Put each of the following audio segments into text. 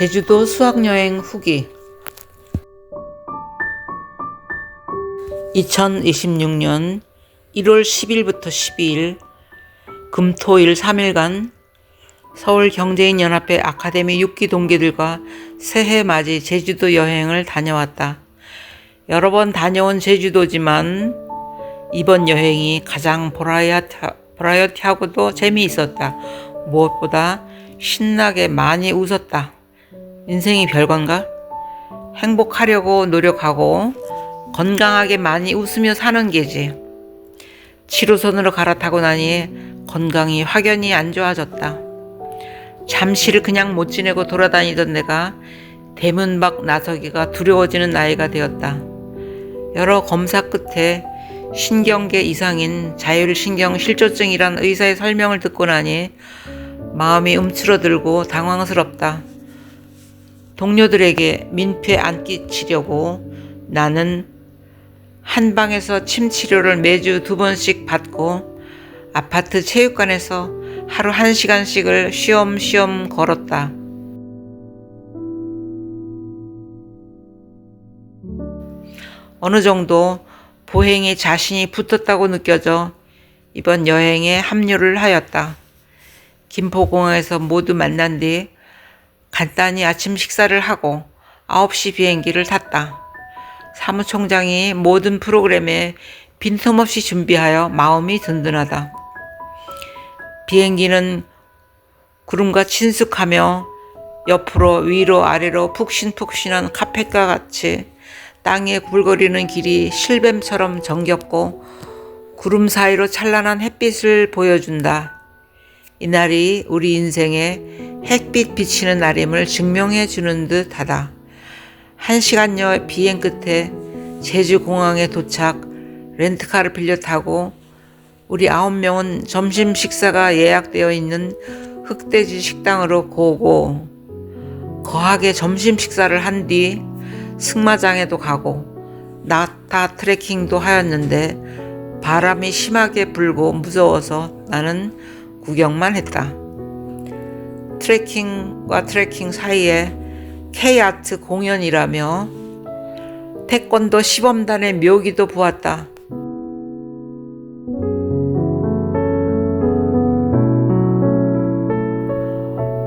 제주도 수학여행 후기 2026년 1월 10일부터 12일 금토일 3일간 서울경제인연합회 아카데미 6기 동기들과 새해 맞이 제주도 여행을 다녀왔다. 여러 번 다녀온 제주도지만 이번 여행이 가장 버라이어티하고도 재미있었다. 무엇보다 신나게 많이 웃었다. 인생이 별건가? 행복하려고 노력하고 건강하게 많이 웃으며 사는 게지. 7호선으로 갈아타고 나니 건강이 확연히 안 좋아졌다. 잠시를 그냥 못 지내고 돌아다니던 내가 대문 밖 나서기가 두려워지는 나이가 되었다. 여러 검사 끝에 신경계 이상인 자율신경실조증이란 의사의 설명을 듣고 나니 마음이 움츠러들고 당황스럽다. 동료들에게 민폐 안 끼치려고 나는 한방에서 침 치료를 매주 2번씩 받고 아파트 체육관에서 하루 1시간씩을 쉬엄쉬엄 걸었다. 어느 정도 보행에 자신이 붙었다고 느껴져 이번 여행에 합류를 하였다. 김포공항에서 모두 만난 뒤 간단히 아침 식사를 하고 9시 비행기를 탔다. 사무총장이 모든 프로그램에 빈틈없이 준비하여 마음이 든든하다. 비행기는 구름과 친숙하며 옆으로 위로 아래로 푹신푹신한 카펫과 같이 땅에 굴거리는 길이 실뱀처럼 정겹고 구름 사이로 찬란한 햇빛을 보여준다. 이날이 우리 인생에 햇빛 비치는 날임을 증명해 주는 듯하다. 1시간여 비행 끝에 제주공항에 도착, 렌트카를 빌려 타고 우리 9명은 점심 식사가 예약되어 있는 흑돼지 식당으로 고고 거하게 점심 식사를 한 뒤 승마장에도 가고 낙타 트레킹도 하였는데 바람이 심하게 불고 무서워서 나는 구경만 했다. 트레킹과 트레킹 사이에 K아트 공연이라며 태권도 시범단의 묘기도 보았다.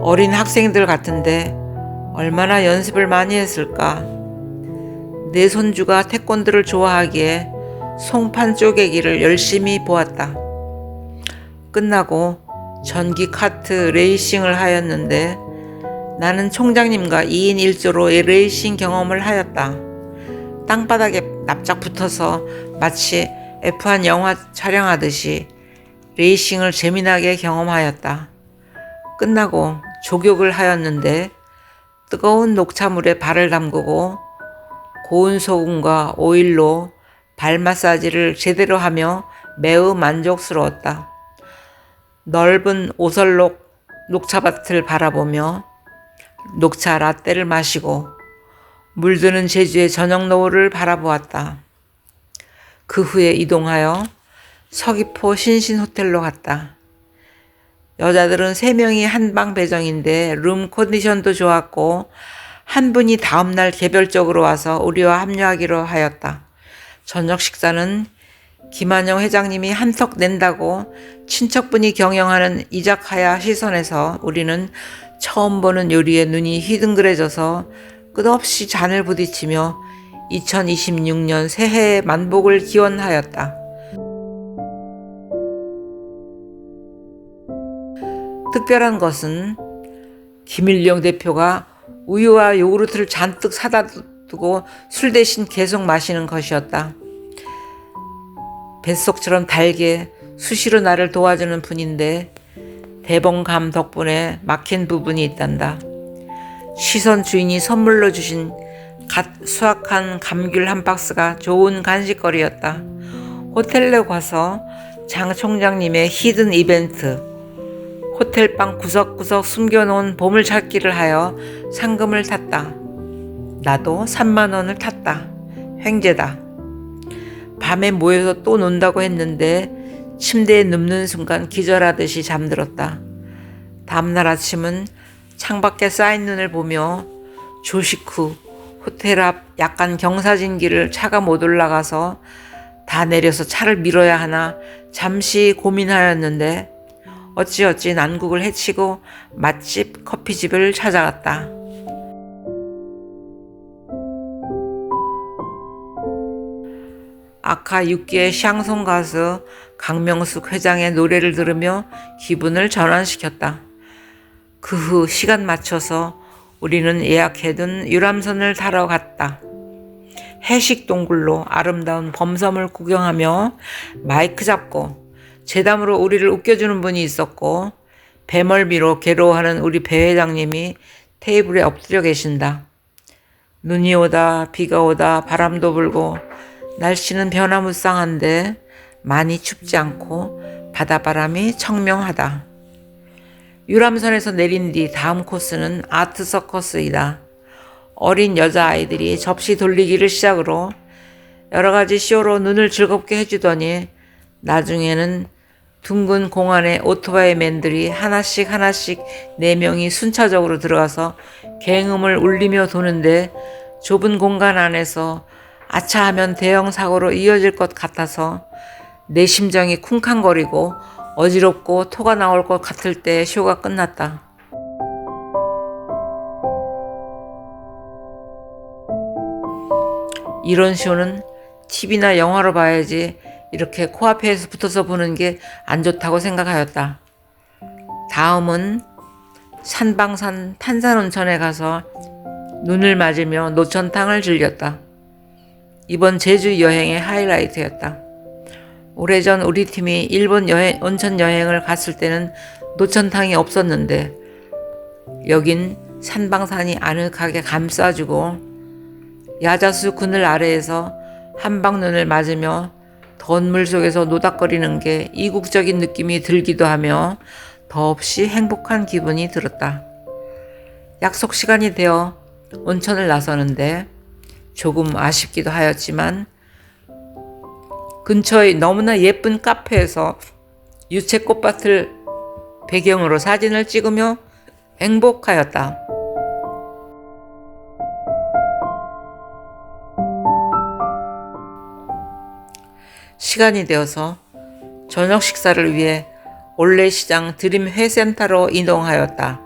어린 학생들 같은데 얼마나 연습을 많이 했을까. 내 손주가 태권도를 좋아하기에 송판 쪼개기를 열심히 보았다. 끝나고 전기 카트 레이싱을 하였는데 나는 총장님과 2인 1조로 레이싱 경험을 하였다. 땅바닥에 납작 붙어서 마치 F1 영화 촬영하듯이 레이싱을 재미나게 경험하였다. 끝나고 족욕을 하였는데 뜨거운 녹차물에 발을 담그고 고운 소금과 오일로 발 마사지를 제대로 하며 매우 만족스러웠다. 넓은 오설록 녹차밭을 바라보며 녹차 라떼를 마시고 물드는 제주의 저녁 노을을 바라보았다. 그 후에 이동하여 서귀포 신신호텔로 갔다. 여자들은 3명이 한방 배정인데 룸 컨디션도 좋았고 한 분이 다음날 개별적으로 와서 우리와 합류하기로 하였다. 저녁 식사는 김한영 회장님이 한턱 낸다고 친척분이 경영하는 이자카야 시선에서 우리는 처음 보는 요리에 눈이 휘둥그레져서 끝없이 잔을 부딪히며 2026년 새해의 만복을 기원하였다. 특별한 것은 김일령 대표가 우유와 요구르트를 잔뜩 사다 두고 술 대신 계속 마시는 것이었다. 뱃속처럼 달게 수시로 나를 도와주는 분인데 대봉감 덕분에 막힌 부분이 있단다. 시선 주인이 선물로 주신 갓 수확한 감귤 한 박스가 좋은 간식거리였다. 호텔로 가서 장 총장님의 히든 이벤트, 호텔방 구석구석 숨겨놓은 보물찾기를 하여 상금을 탔다. 나도 3만 원을 탔다. 횡재다. 밤에 모여서 또 논다고 했는데 침대에 눕는 순간 기절하듯이 잠들었다. 다음날 아침은 창밖에 쌓인 눈을 보며 조식 후 호텔 앞 약간 경사진 길을 차가 못 올라가서 다 내려서 차를 밀어야 하나 잠시 고민하였는데 어찌어찌 난국을 헤치고 맛집 커피집을 찾아갔다. 아카 6기의 샹송 가수 강명숙 회장의 노래를 들으며 기분을 전환시켰다. 그 후 시간 맞춰서 우리는 예약해둔 유람선을 타러 갔다. 해식 동굴로 아름다운 범섬을 구경하며 마이크 잡고 재담으로 우리를 웃겨주는 분이 있었고 배멀미로 괴로워하는 우리 배 회장님이 테이블에 엎드려 계신다. 눈이 오다 비가 오다 바람도 불고 날씨는 변화무쌍한데 많이 춥지 않고 바다바람이 청명하다. 유람선에서 내린 뒤 다음 코스는 아트 서커스이다. 어린 여자아이들이 접시 돌리기를 시작으로 여러 가지 쇼로 눈을 즐겁게 해주더니 나중에는 둥근 공안에 오토바이 맨들이 하나씩 4명이 순차적으로 들어가서 갱음을 울리며 도는데 좁은 공간 안에서 아차하면 대형 사고로 이어질 것 같아서 내 심장이 쿵쾅거리고 어지럽고 토가 나올 것 같을 때 쇼가 끝났다. 이런 쇼는 TV나 영화로 봐야지 이렇게 코앞에서 붙어서 보는 게 안 좋다고 생각하였다. 다음은 산방산 탄산온천에 가서 눈을 맞으며 노천탕을 즐겼다. 이번 제주 여행의 하이라이트였다. 오래전 우리 팀이 일본 온천 여행을 갔을 때는 노천탕이 없었는데 여긴 산방산이 아늑하게 감싸주고 야자수 그늘 아래에서 한방눈을 맞으며 더운 물 속에서 노닥거리는 게 이국적인 느낌이 들기도 하며 더없이 행복한 기분이 들었다. 약속 시간이 되어 온천을 나서는데 조금 아쉽기도 하였지만 근처의 너무나 예쁜 카페에서 유채꽃밭을 배경으로 사진을 찍으며 행복하였다. 시간이 되어서 저녁 식사를 위해 올레시장 드림 회센터로 이동하였다.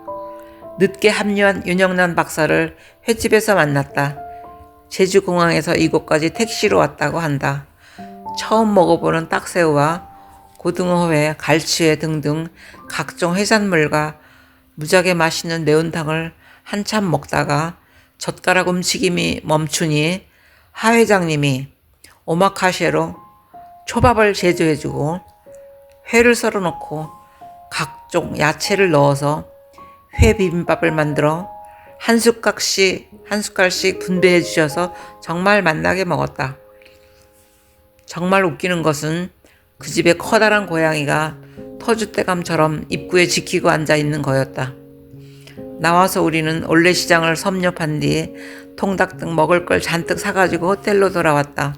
늦게 합류한 윤영란 박사를 횟집에서 만났다. 제주공항에서 이곳까지 택시로 왔다고 한다. 처음 먹어보는 딱새우와 고등어회, 갈치회 등등 각종 해산물과 무지하게 맛있는 매운탕을 한참 먹다가 젓가락 움직임이 멈추니 하 회장님이 오마카세로 초밥을 제조해주고 회를 썰어놓고 각종 야채를 넣어서 회 비빔밥을 만들어 한 숟갈씩 분배해 주셔서 정말 맛나게 먹었다. 정말 웃기는 것은 그 집의 커다란 고양이가 터줏대감처럼 입구에 지키고 앉아있는 거였다. 나와서 우리는 올레시장을 섭렵한 뒤 통닭 등 먹을 걸 잔뜩 사가지고 호텔로 돌아왔다.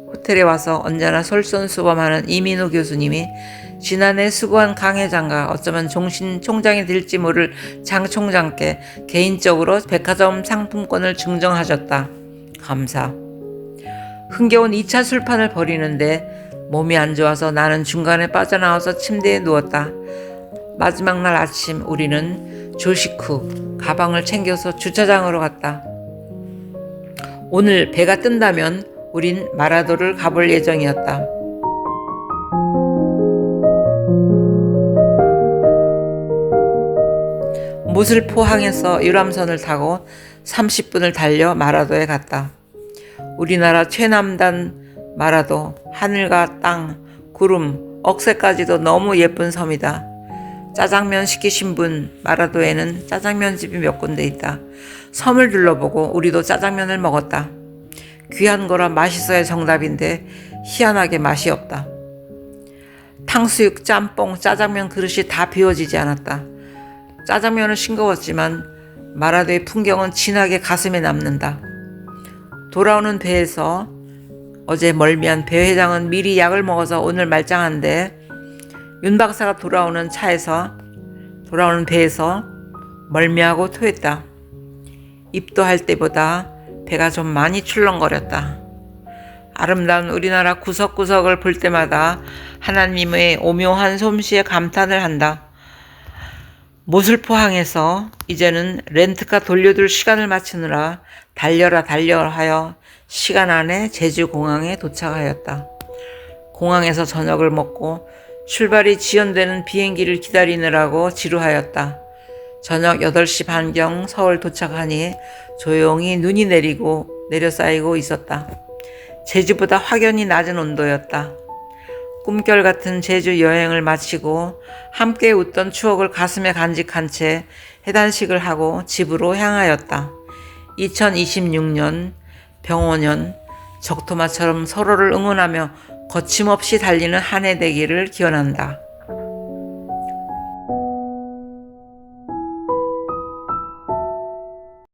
호텔에 와서 언제나 솔선수범하는 이민우 교수님이 지난해 수고한 강 회장과 어쩌면 종신 총장이 될지 모를 장 총장께 개인적으로 백화점 상품권을 증정하셨다. 감사. 흥겨운 2차 술판을 벌이는데 몸이 안 좋아서 나는 중간에 빠져나와서 침대에 누웠다. 마지막 날 아침 우리는 조식 후 가방을 챙겨서 주차장으로 갔다. 오늘 배가 뜬다면 우린 마라도를 가볼 예정이었다. 무슬포항에서 유람선을 타고 30분을 달려 마라도에 갔다. 우리나라 최남단 마라도, 하늘과 땅, 구름, 억새까지도 너무 예쁜 섬이다. 짜장면 시키신 분, 마라도에는 짜장면 집이 몇 군데 있다. 섬을 둘러보고 우리도 짜장면을 먹었다. 귀한 거라 맛있어야 정답인데 희한하게 맛이 없다. 탕수육, 짬뽕, 짜장면 그릇이 다 비워지지 않았다. 짜장면은 싱거웠지만 마라도의 풍경은 진하게 가슴에 남는다. 돌아오는 배에서 어제 멀미한 배 회장은 미리 약을 먹어서 오늘 말짱한데 윤 박사가 돌아오는 배에서 멀미하고 토했다. 입도할 때보다 배가 좀 많이 출렁거렸다. 아름다운 우리나라 구석구석을 볼 때마다 하나님의 오묘한 솜씨에 감탄을 한다. 모슬포항에서 이제는 렌트카 돌려둘 시간을 맞추느라 달려라 하여 시간 안에 제주공항에 도착하였다. 공항에서 저녁을 먹고 출발이 지연되는 비행기를 기다리느라고 지루하였다. 저녁 8시 반경 서울 도착하니 조용히 눈이 내려 쌓이고 있었다. 제주보다 확연히 낮은 온도였다. 꿈결 같은 제주 여행을 마치고 함께 웃던 추억을 가슴에 간직한 채 해단식을 하고 집으로 향하였다. 2026년 병원년 적토마처럼 서로를 응원하며 거침없이 달리는 한 해 되기를 기원한다.